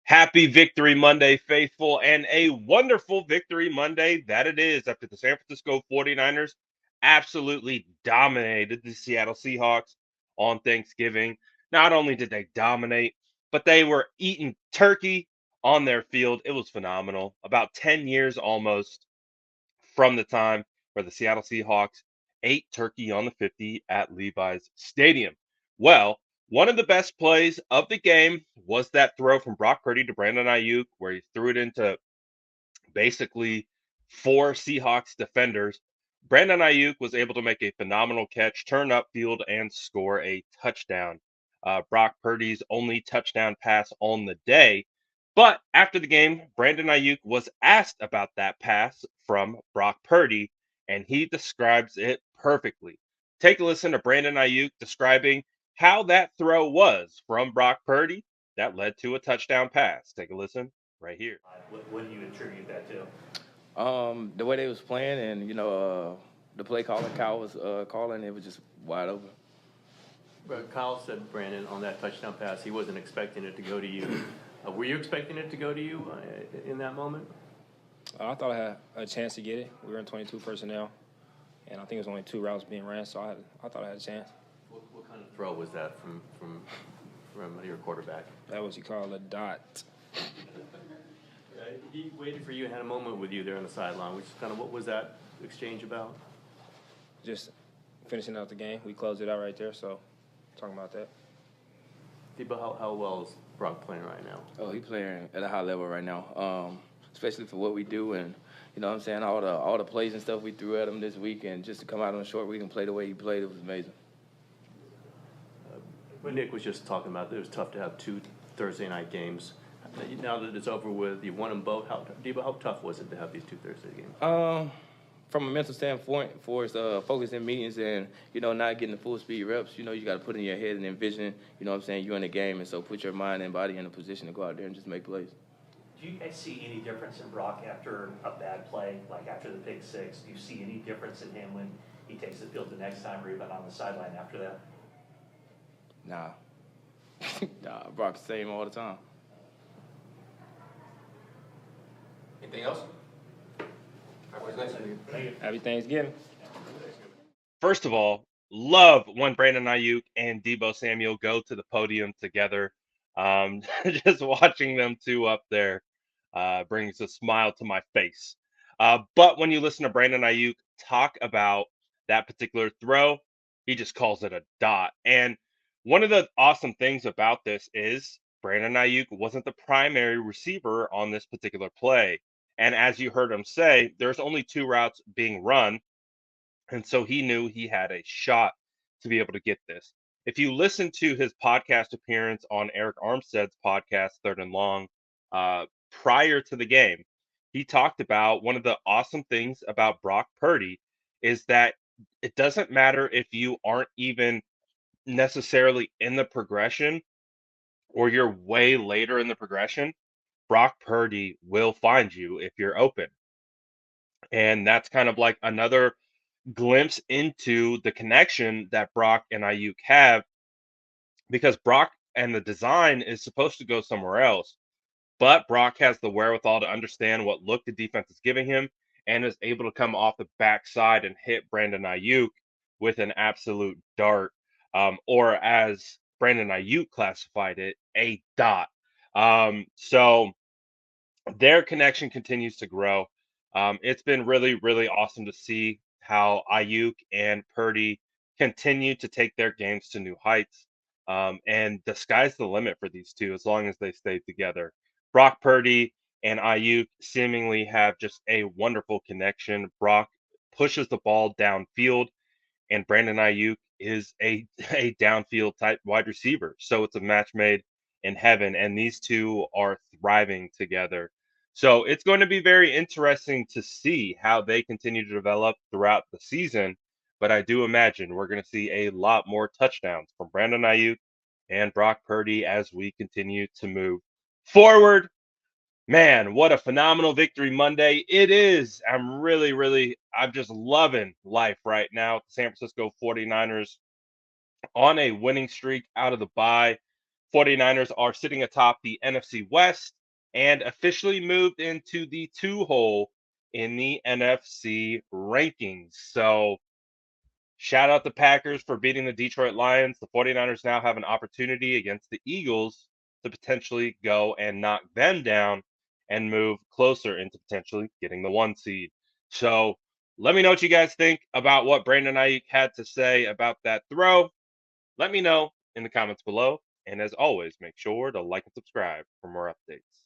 Happy Victory Monday, faithful, and a wonderful Victory Monday that it is after the San Francisco 49ers absolutely dominated the Seattle Seahawks on Thanksgiving. Not only did they dominate, but they were eating turkey on their field. It was phenomenal. About 10 years almost from the time where the Seattle Seahawks ate turkey on the 50 at Levi's Stadium. Well, one of the best plays of the game was that throw from Brock Purdy to Brandon Aiyuk, where he threw it into basically four Seahawks defenders. Brandon Aiyuk was able to make a phenomenal catch, turn upfield, and score a touchdown. Brock Purdy's only touchdown pass on the day. But after the game, Brandon Aiyuk was asked about that pass from Brock Purdy, and he describes it perfectly. Take a listen to Brandon Aiyuk describing how that throw was from Brock Purdy that led to a touchdown pass. Take a listen right here. What do you attribute that to? The way they was playing, and the play calling Kyle was calling, it was just wide open. But Kyle said, Brandon, on that touchdown pass, he wasn't expecting it to go to you. Were you expecting it to go to you in that moment? I thought I had a chance to get it. We were in 22 personnel, and I think it was only two routes being ran, so I thought I had a chance. What kind of throw was that from your quarterback? That was you call a dot. He waited for you and had a moment with you there on the sideline, which is kind of what was that exchange about? Just finishing out the game. We closed it out right there, so talking about that. Debo, how well is Brock playing right now? Oh, he playing at a high level right now, especially for what we do, and what I'm saying, all the plays and stuff we threw at him this week, and just to come out on a short week and play the way he played, it was amazing. What Nick was just talking about, it was tough to have two Thursday night games. Now that it's over with, you won them both. Debo, how tough was it to have these two Thursday games? From a mental standpoint, for us focus in meetings and not getting the full speed reps, you got to put in your head and envision, what I'm saying, you're in the game, and so put your mind and body in a position to go out there and just make plays. Do you guys see any difference in Brock after a bad play, like after the pick six? Do you see any difference in him when he takes the field the next time or even on the sideline after that? Nah. Nah, Brock's the same all the time. Anything else? What's next? Happy Thanksgiving. First of all, love when Brandon Aiyuk and Debo Samuel go to the podium together. Just watching them two up there brings a smile to my face. But when you listen to Brandon Aiyuk talk about that particular throw, he just calls it a dot. And one of the awesome things about this is Brandon Aiyuk wasn't the primary receiver on this particular play. And as you heard him say, there's only two routes being run. And so he knew he had a shot to be able to get this. If you listen to his podcast appearance on Eric Armstead's podcast, Third and Long, prior to the game, he talked about one of the awesome things about Brock Purdy is that it doesn't matter if you aren't even necessarily in the progression or you're way later in the progression. Brock Purdy will find you if you're open. And that's kind of like another glimpse into the connection that Brock and Ayuk have because Brock and the design is supposed to go somewhere else, but Brock has the wherewithal to understand what look the defense is giving him and is able to come off the backside and hit Brandon Ayuk with an absolute dart, or as Brandon Ayuk classified it, a dot. So their connection continues to grow. It's been really, really awesome to see how Ayuk and Purdy continue to take their games to new heights. And the sky's the limit for these two as long as they stay together. Brock Purdy and Ayuk seemingly have just a wonderful connection. Brock pushes the ball downfield, and Brandon Aiyuk is a downfield type wide receiver. So it's a match made in heaven, and these two are thriving together. So it's going to be very interesting to see how they continue to develop throughout the season. But I do imagine we're going to see a lot more touchdowns from Brandon Aiyuk and Brock Purdy as we continue to move forward. Man, what a phenomenal victory Monday it is. I'm just loving life right now. The San Francisco 49ers on a winning streak out of the bye. 49ers are sitting atop the NFC West and officially moved into the 2 hole in the NFC rankings. So shout out the Packers for beating the Detroit Lions. The 49ers now have an opportunity against the Eagles to potentially go and knock them down and move closer into potentially getting the 1 seed. So let me know what you guys think about what Brandon Aiyuk had to say about that throw. Let me know in the comments below. And as always, make sure to like and subscribe for more updates.